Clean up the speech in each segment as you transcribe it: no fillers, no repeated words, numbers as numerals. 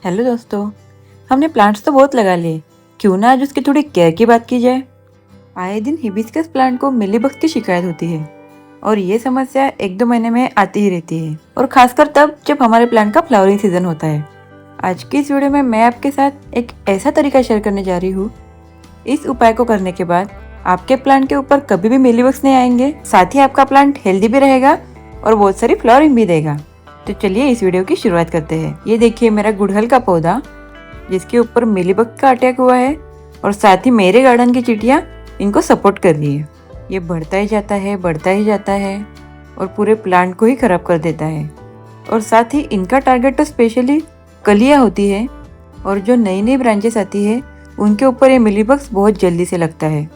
Hello दोस्तों, हमने plants तो बहुत लगा लिए, क्यों ना आज उसकी थोड़ी केयर की बात की जाए। आए दिन हिबिस्कस प्लांट को मिलीबग्स की शिकायत होती है और ये समस्या 1-2 महीने में आती ही रहती है, और खासकर तब जब हमारे प्लांट का फ्लावरिंग सीजन होता है। आज की इस वीडियो में मैं आपके साथ एक ऐसा तरीका शेयर करने जा रही हूँ। इस उपाय को करने के बाद आपके प्लांट के ऊपर कभी भी मिलीबग्स नहीं आएंगे, साथ ही आपका प्लांट हेल्दी भी रहेगा और बहुत सारी फ्लावरिंग भी देगा। तो चलिए इस वीडियो की शुरुआत करते हैं। ये देखिए मेरा गुड़हल का पौधा, जिसके ऊपर मिलीबग का अटैक हुआ है और साथ ही मेरे गार्डन की चींटियां इनको सपोर्ट कर रही है। ये बढ़ता ही जाता है, बढ़ता ही जाता है और पूरे प्लांट को ही खराब कर देता है। और साथ ही इनका टारगेट तो स्पेशली कलियां होती है, और जो नई नई ब्रांचेस आती है उनके ऊपर ये मिलीबग्स बहुत जल्दी से लगता है।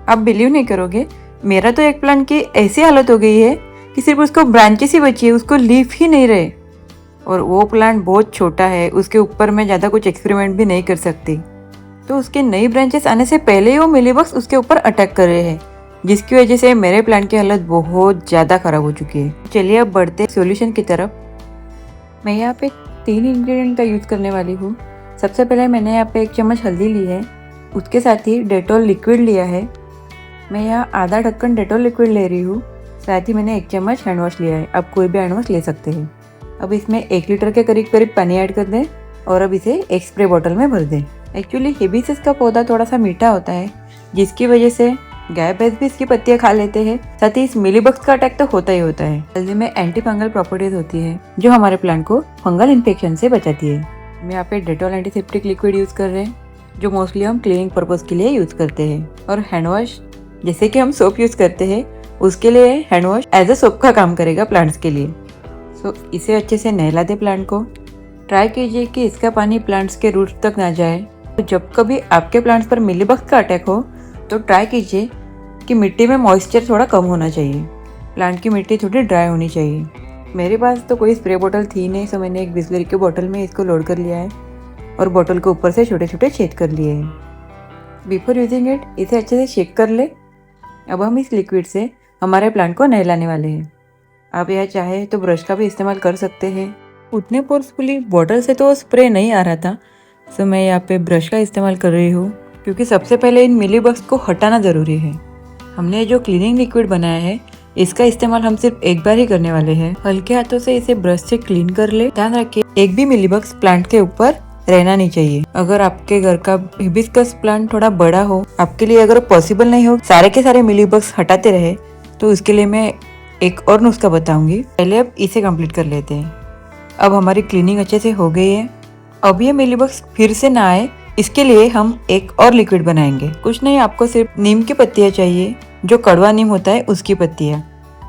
आप बिलीव नहीं करोगे, मेरा तो एक प्लांट की ऐसी हालत हो गई है कि सिर्फ उसको ब्रांचेस ही बची है, उसको लीफ ही नहीं रहे। और वो प्लांट बहुत छोटा है, उसके ऊपर मैं ज़्यादा कुछ एक्सपेरिमेंट भी नहीं कर सकती। तो उसके नई ब्रांचेस आने से पहले ही वो मिलीबग्स उसके ऊपर अटैक कर रहे हैं, जिसकी वजह से मेरे प्लांट की हालत बहुत ज़्यादा खराब हो चुकी है। चलिए अब बढ़ते हैं सॉल्यूशन की तरफ। मैं यहाँ पे 3 इंग्रेडिएंट का यूज़ करने वाली हूँ। सबसे पहले मैंने यहाँ पे 1 चम्मच हल्दी ली है, उसके साथ ही डेटॉल लिक्विड लिया है। मैं यहाँ आधा ढक्कन डेटॉल लिक्विड ले रही हूँ। साथ ही मैंने 1 चम्मच हैंड वॉश लिया है, आप कोई भी हैंड वॉश ले सकते हैं। अब इसमें 1 लीटर के करीब करीब पानी ऐड कर दें और अब इसे एक स्प्रे बोतल में भर दें। एक्चुअली हिबिस्कस का पौधा थोड़ा सा मीठा होता है, जिसकी वजह से गाय भैंस भी इसकी पत्तियां खा लेते हैं। साथ ही इस मिलीबग्स का अटैक तो होता ही होता है। हल्दी में एंटी फंगल प्रॉपर्टीज होती है, जो हमारे प्लांट को फंगल इन्फेक्शन से बचाती है। मैं यहाँ पे डेटॉल एंटीसेप्टिक लिक्विड यूज कर रहे हैं, जो मोस्टली हम क्लीनिंग पर्पज के लिए यूज करते हैं। और हैंड वॉश, जैसे कि हम सोप यूज करते हैं, उसके लिए hand wash as a soap का काम करेगा प्लांट्स के लिए। सो इसे अच्छे से नहला दे प्लांट को। ट्राई कीजिए कि इसका पानी प्लांट्स के रूट्स तक ना जाए। तो जब कभी आपके प्लांट्स पर मिलीबग्स का अटैक हो तो ट्राई कीजिए कि मिट्टी में मॉइस्चर थोड़ा कम होना चाहिए, प्लांट की मिट्टी थोड़ी ड्राई होनी चाहिए। मेरे पास तो कोई स्प्रे बोतल थी नहीं, सो मैंने एक बिस्लरी की बोतल में इसको लोड कर लिया है और बोतल के ऊपर से छोटे छोटे छेद कर लिए हैं। बिफोर यूजिंग इट इसे अच्छे से शेक कर ले। अब हम इस लिक्विड से हमारे प्लांट को नहलाने वाले हैं। आप यह चाहे तो ब्रश का भी इस्तेमाल कर सकते हैं। उतने फोर्सफुली बॉटल से तो स्प्रे नहीं आ रहा था, सो मैं यहाँ पे ब्रश का इस्तेमाल कर रही हूँ, क्योंकि सबसे पहले इन मिलीबग्स को हटाना ज़रूरी है। हमने जो क्लीनिंग लिक्विड बनाया है, इसका इस्तेमाल हम सिर्फ एक बार ही करने वाले हैं। हल्के हाथों से इसे ब्रश से क्लीन कर ले। ध्यान रखिए, एक भी मिलीबग्स प्लांट के ऊपर रहना नहीं चाहिए। अगर आपके घर का हिबिस्कस प्लांट थोड़ा बड़ा हो, आपके लिए अगर पॉसिबल नहीं हो सारे के सारे मिलीबग्स हटाते रहे, तो उसके लिए मैं एक और नुस्खा बताऊंगी। पहले अब इसे कंप्लीट कर लेते हैं। अब हमारी क्लीनिंग अच्छे से हो गई है। अब ये मिलीबग्स फिर से ना आए, इसके लिए हम एक और लिक्विड बनाएंगे। कुछ नहीं, आपको सिर्फ नीम की पत्तियां चाहिए, जो कड़वा नीम होता है उसकी पत्तियां।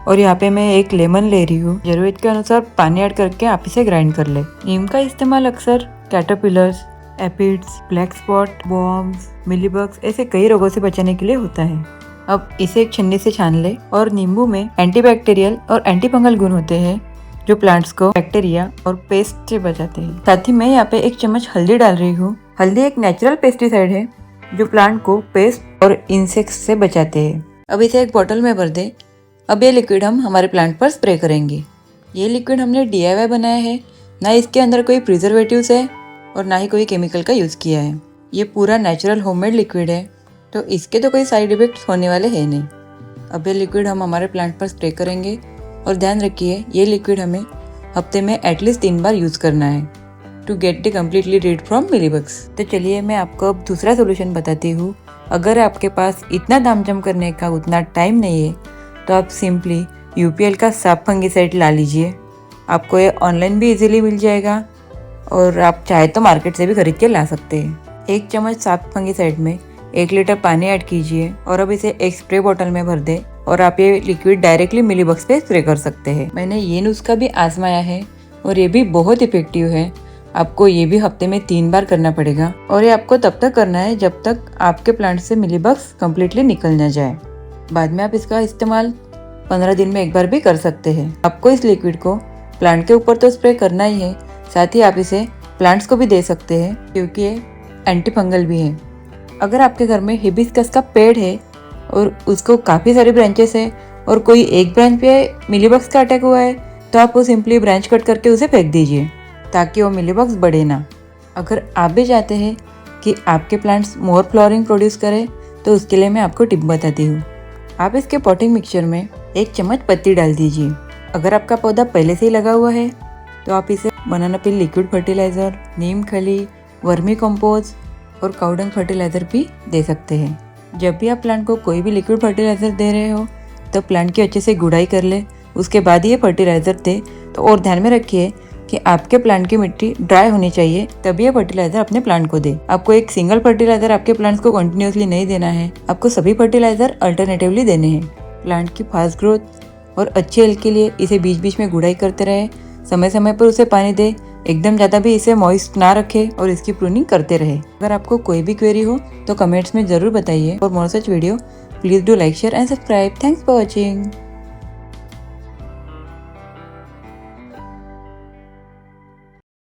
और यहाँ पे मैं एक लेमन ले रही हूँ। जरूरत के अनुसार पानी ऐड करके आप इसे ग्राइंड कर ले। नीम का इस्तेमाल अक्सर caterpillars, aphids, black spot, worms, mealybugs ऐसे कई रोगों से बचाने के लिए होता है। अब इसे एक छन्नी से छान ले। और नींबू में एंटीबैक्टीरियल और एंटीफंगल गुण होते हैं, जो प्लांट्स को बैक्टीरिया और पेस्ट से बचाते हैं। साथ ही मैं यहाँ पे 1 चम्मच हल्दी डाल रही हूँ। हल्दी एक नेचुरल पेस्टिसाइड है, जो प्लांट को पेस्ट और इंसेक्ट्स से बचाते हैं। अब इसे एक बोतल में भर दे। अब ये लिक्विड हम हमारे प्लांट पर स्प्रे करेंगे। ये लिक्विड हमने DIY बनाया है, ना इसके अंदर कोई प्रिजर्वेटिव्स है और ना ही कोई केमिकल का यूज किया है। ये पूरा नेचुरल होममेड लिक्विड है, तो इसके तो कोई साइड इफेक्ट होने वाले हैं नहीं। अब ये लिक्विड हम हमारे प्लांट पर स्प्रे करेंगे। और ध्यान रखिए, ये लिक्विड हमें हफ्ते में एटलीस्ट 3 बार यूज करना है, to get the completely rid from mealybugs. तो चलिए मैं आपको अब दूसरा सोल्यूशन बताती हूँ। अगर आपके पास इतना दामजम करने का उतना टाइम नहीं है, तो आप सिंपली UPL का साफ फंगिसाइड ला लीजिए। आपको ये ऑनलाइन भी इजीली मिल जाएगा और आप चाहे तो मार्केट से भी खरीद के ला सकते हैं। 1 चम्मच साफ फंगिसाइड में 1 लीटर पानी ऐड कीजिए और अब इसे एक स्प्रे बोतल में भर दें और आप ये लिक्विड डायरेक्टली मिलीबग्स पे स्प्रे कर सकते हैं। मैंने ये नुस्खा भी आजमाया है और ये भी बहुत इफेक्टिव है। आपको ये भी हफ्ते में 3 बार करना पड़ेगा, और ये आपको तब तक करना है जब तक आपके प्लांट से मिलीबग्स कम्प्लीटली निकल ना जाए। बाद में आप इसका इस्तेमाल 15 दिन में एक बार भी कर सकते हैं। आपको इस लिक्विड को प्लांट के ऊपर तो स्प्रे करना ही है, साथ ही आप इसे प्लांट्स को भी दे सकते हैं, क्योंकि ये एंटी फंगल भी है। अगर आपके घर में हिबिस्कस का पेड़ है और उसको काफ़ी सारी ब्रांचेस है और कोई एक ब्रांच पे मिलीबग्स का अटैक हुआ है, तो आप वो सिंपली ब्रांच कट करके उसे फेंक दीजिए, ताकि वो मिलीबग्स बढ़े ना। अगर आप भी चाहते हैं कि आपके प्लांट्स मोर फ्लावरिंग प्रोड्यूस करें तो उसके लिए मैं आपको टिप बताती हूँ। आप इसके पॉटिंग मिक्सचर में 1 चम्मच पत्ती डाल दीजिए। अगर आपका पौधा पहले से ही लगा हुआ है तो आप इसे बनाना पील लिक्विड फर्टिलाइज़र, नीम खली, वर्मी कंपोस्ट और काउडंग फर्टिलाइज़र भी दे सकते हैं। जब भी आप प्लांट को कोई भी लिक्विड फर्टिलाइज़र दे रहे हो तो प्लांट की अच्छे से गुड़ाई कर ले, उसके बाद ही ये फर्टिलाइज़र दे। तो और ध्यान में रखिए कि आपके प्लांट की मिट्टी ड्राई होनी चाहिए, तभी ये फर्टिलाइजर अपने प्लांट को दे। आपको एक सिंगल फर्टिलाइजर आपके प्लांट्स को कंटिन्यूअसली नहीं देना है, आपको सभी फर्टिलाइजर अल्टरनेटिवली देने हैं। प्लांट की फास्ट ग्रोथ और अच्छी हेल्थ के लिए इसे बीच बीच में गुड़ाई करते रहे, समय समय पर उसे पानी दे, एकदम ज़्यादा भी इसे मॉइस्ट ना रखे और इसकी प्रूनिंग करते रहे। अगर आपको कोई भी क्वेरी हो तो कमेंट्स में ज़रूर बताइए। और more such video please do like, share and subscribe. Thanks for watching.